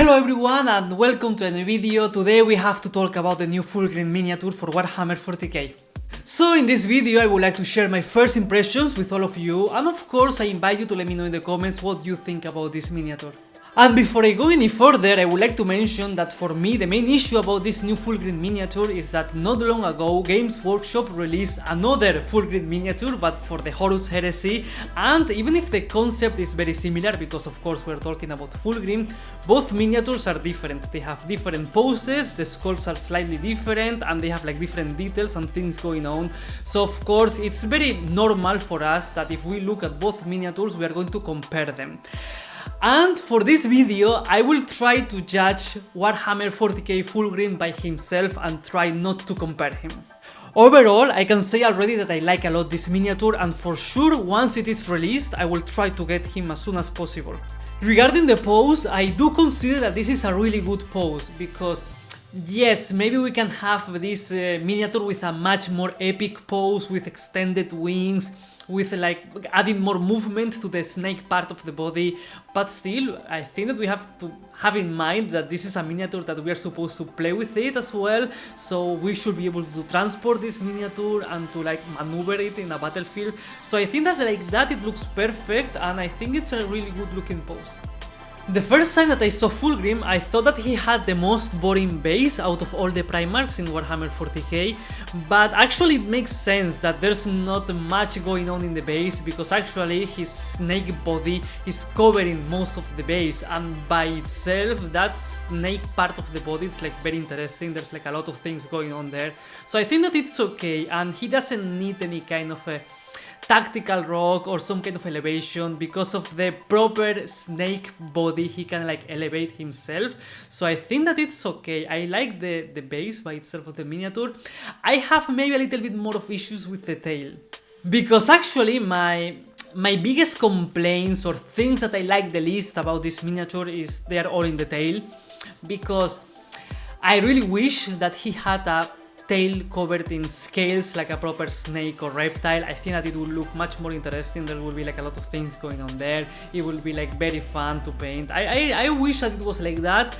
Hello everyone and welcome to a new video. Today we have to talk about the new Fulgrim miniature for Warhammer 40k. So in this video I would like to share my first impressions with all of you, and of course I invite you to let me know in the comments what you think about this miniature. And before I go any further, I would like to mention that for me the main issue about this new Fulgrim miniature is that not long ago Games Workshop released another Fulgrim miniature but for the Horus Heresy, and even if the concept is very similar, because of course we're talking about Fulgrim, both miniatures are different. They have different poses, the sculpts are slightly different, and they have like different details and things going on. So of course it's very normal for us that if we look at both miniatures we are going to compare them. And for this video I will try to judge Warhammer 40k Fulgrim by himself and try not to compare him. Overall, I can say already that I like a lot this miniature, and for sure once it is released I will try to get him as soon as possible. Regarding the pose, I do consider that this is a really good pose, because yes, maybe we can have this miniature with a much more epic pose, with extended wings, with like adding more movement to the snake part of the body, but still I think that we have to have in mind that this is a miniature that we are supposed to play with it as well, so we should be able to transport this miniature and to like maneuver it in a battlefield. So I think that like that it looks perfect, and I think it's a really good looking pose. The first time that I saw Fulgrim, I thought that he had the most boring base out of all the Primarchs in Warhammer 40k, but actually it makes sense that there's not much going on in the base, because actually his snake body is covering most of the base, and by itself that snake part of the body is like very interesting. There's like a lot of things going on there, so I think that it's okay, and he doesn't need any kind of a tactical rock or some kind of elevation. Because of the proper snake body he can like elevate himself, so I think that it's okay. I like the base by itself of the miniature. I have maybe a little bit more of issues with the tail, because actually my biggest complaints or things that I like the least about this miniature is they are all in the tail, because I really wish that he had a tail covered in scales like a proper snake or reptile. I think that it would look much more interesting. There will be like a lot of things going on there. It will be like very fun to paint. I wish that it was like that,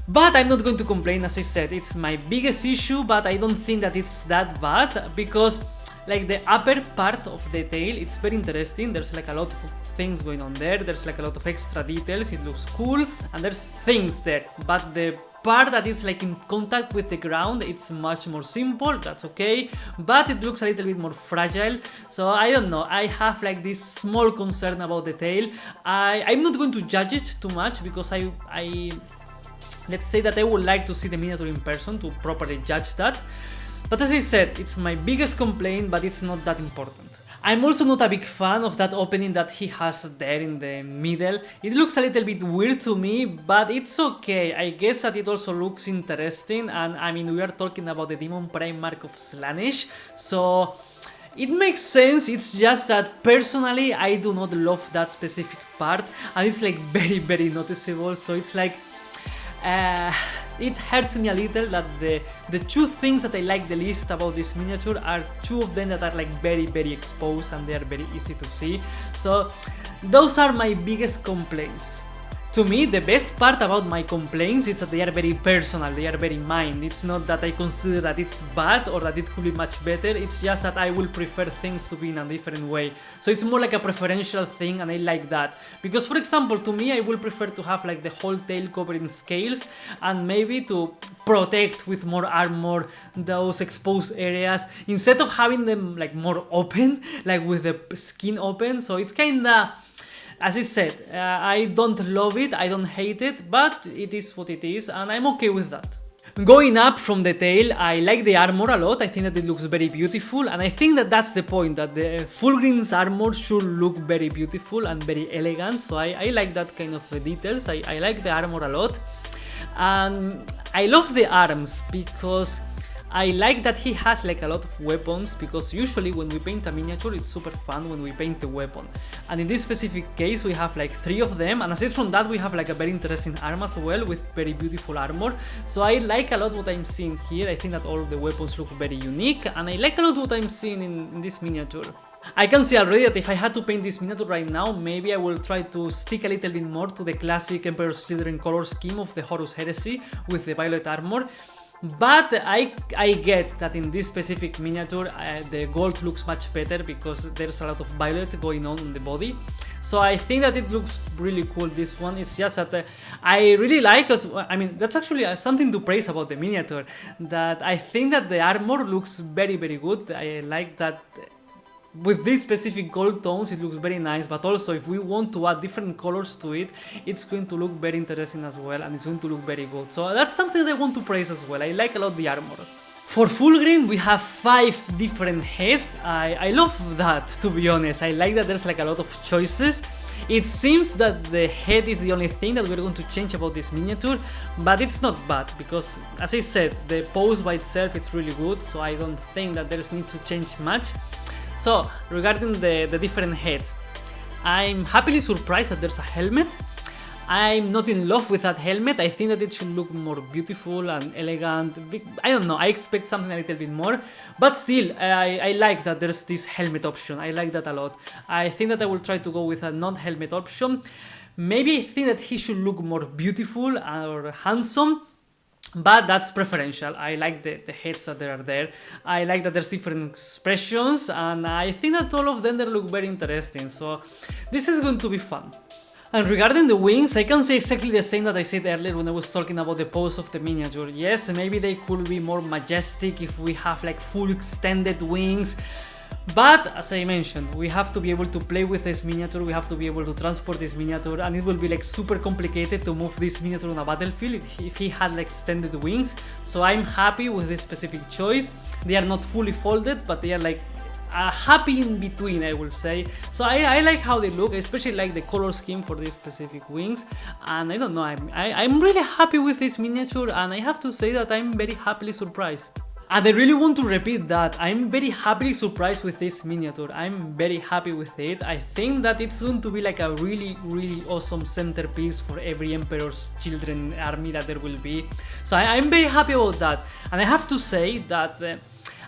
but I'm not going to complain. As I said, it's my biggest issue, but I don't think that it's that bad, because like the upper part of the tail, it's very interesting. There's like a lot of things going on there. There's like a lot of extra details. It looks cool and there's things there, but the part that is like in contact with the ground, it's much more simple. That's okay, but it looks a little bit more fragile. So I don't know, I have like this small concern about the tail. I'm not going to judge it too much, because I let's say that I would like to see the miniature in person to properly judge that. But as I said, it's my biggest complaint, but it's not that important. I'm also not a big fan of that opening that he has there in the middle. It looks a little bit weird to me, but it's okay. I guess that it also looks interesting, and I mean we are talking about the Daemon Primarch of Slaanesh, so it makes sense. It's just that personally I do not love that specific part, and it's like very noticeable, so it's like it hurts me a little that the two things that I like the least about this miniature are two of them that are like very exposed and they are very easy to see. So those are my biggest complaints. To me, the best part about my complaints is that they are very personal, they are very mine. It's not that I consider that it's bad or that it could be much better, it's just that I will prefer things to be in a different way. So it's more like a preferential thing, and I like that. Because for example, to me I will prefer to have like the whole tail covered in scales, and maybe to protect with more armor those exposed areas, instead of having them like more open, like with the skin open. So it's kinda, as I said, I don't love it, I don't hate it, but it is what it is, and I'm okay with that. Going up from the tail, I like the armor a lot. I think that it looks very beautiful, and I think that that's the point, that the Fulgrim's armor should look very beautiful and very elegant, so I like that kind of details. I like the armor a lot, and I love the arms, because I like that he has like a lot of weapons, because usually when we paint a miniature it's super fun when we paint the weapon, and in this specific case we have like 3 of them, and aside from that we have like a very interesting arm as well with very beautiful armor. So I like a lot what I'm seeing here. I think that all of the weapons look very unique, and I like a lot what I'm seeing in this miniature. I can see already that if I had to paint this miniature right now, maybe I will try to stick a little bit more to the classic Emperor's Children color scheme of the Horus Heresy with the violet armor. But I get that in this specific miniature the gold looks much better because there's a lot of violet going on in the body. So I think that it looks really cool, this one. It's just that I really like, I mean, that's actually something to praise about the miniature, that I think that the armor looks very good. I like that with these specific gold tones it looks very nice, but also if we want to add different colors to it, it's going to look very interesting as well, and it's going to look very good. So that's something I want to praise as well. I like a lot the armor. For Fulgrim we have 5 different heads. I love that, to be honest. I like that there's like a lot of choices. It seems that the head is the only thing that we're going to change about this miniature, but it's not bad because, as I said, the pose by itself it's really good, so I don't think that there's need to change much. So, regarding the different heads, I'm happily surprised that there's a helmet. I'm not in love with that helmet. I think that it should look more beautiful and elegant. I don't know, I expect something a little bit more, but still, I like that there's this helmet option. I like that a lot. I think that I will try to go with a non-helmet option. Maybe I think that he should look more beautiful or handsome, but that's preferential. I like the heads that are there. I like that there's different expressions, and I think that all of them they look very interesting, so this is going to be fun. And regarding the wings, I can say exactly the same that I said earlier when I was talking about the pose of the miniature. Yes, maybe they could be more majestic if we have like full extended wings, but as I mentioned, we have to be able to play with this miniature, we have to be able to transport this miniature, and it will be like super complicated to move this miniature on a battlefield if he had like extended wings. So I'm happy with this specific choice. They are not fully folded, but they are like happy in between, I will say. So I like how they look, I especially like the color scheme for these specific wings, and I don't know, I'm really happy with this miniature, and I have to say that I'm very happily surprised. And I really want to repeat that, I'm very happily surprised with this miniature. I'm very happy with it. I think that it's going to be like a really awesome centerpiece for every Emperor's Children army that there will be. So I'm very happy about that. And I have to say that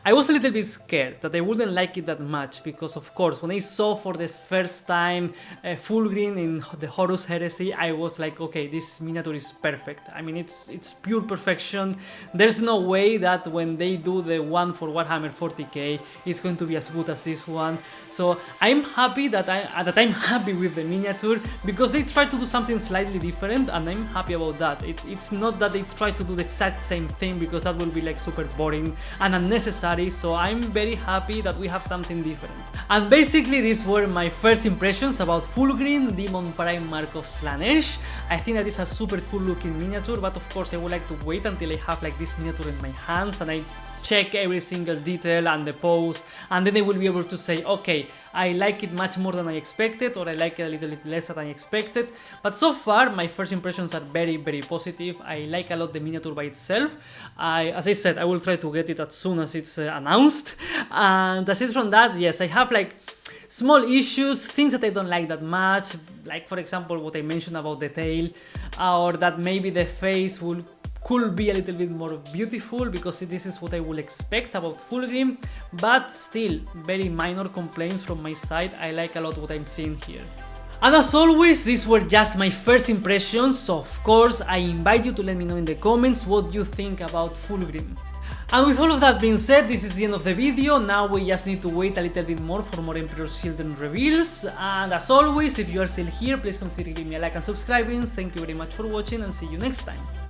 I was a little bit scared that I wouldn't like it that much, because of course when I saw for the first time Fulgrim in the Horus Heresy, I was like, okay, this miniature is perfect. I mean, it's pure perfection. There's no way that when they do the one for Warhammer 40k, it's going to be as good as this one. So I'm happy that I'm happy with the miniature, because they try to do something slightly different, and I'm happy about that. It's not that they try to do the exact same thing, because that will be like super boring and unnecessary. So I'm very happy that we have something different. And basically these were my first impressions about Fulgrim, Daemon Primarch of Slaanesh. I think that is a super cool looking miniature, but of course I would like to wait until I have like this miniature in my hands and I check every single detail and the pose, and then I will be able to say, okay, I like it much more than I expected, or I like it a little bit less than I expected. But so far my first impressions are very positive. I like a lot the miniature by itself. As I said, I will try to get it as soon as it's announced. And aside from that, yes, I have like small issues, things that I don't like that much, like for example what I mentioned about the tail, or that maybe the face could be a little bit more beautiful, because this is what I would expect about Fulgrim, but still very minor complaints from my side. I like a lot what I'm seeing here. And as always, these were just my first impressions, so of course I invite you to let me know in the comments what you think about Fulgrim. And with all of that being said, this is the end of the video. Now we just need to wait a little bit more for more Emperor's Children reveals. And as always, if you are still here, please consider giving me a like and subscribing. Thank you very much for watching, and see you next time.